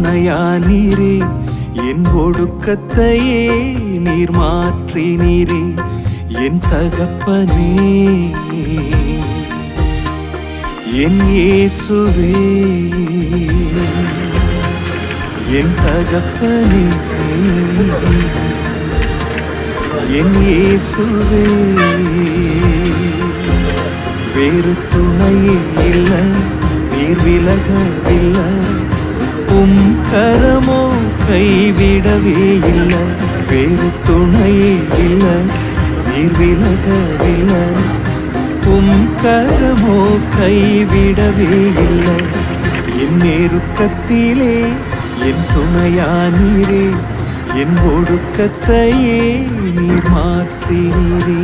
துணையானீரே, என் ஒடுக்கத்தையே நீர் மாற்றினீரே. என் தகப்பனே, என் இயேசுவே, என் தகப்பனே, என் இயேசுவே. வேறு துணையே இல்லை, நீர் விலகவில்லை, உம் கரமோ கைவிடவே இல்லை. வேறு துணையே இல்லை, நீர் விலகவில்லை, உம் கரமோ கைவிடவே இல்லை. என் நெருக்கத்திலே என் துணையானீரே, என் ஒடுக்கத்தையே நீர் மாற்றினீரே.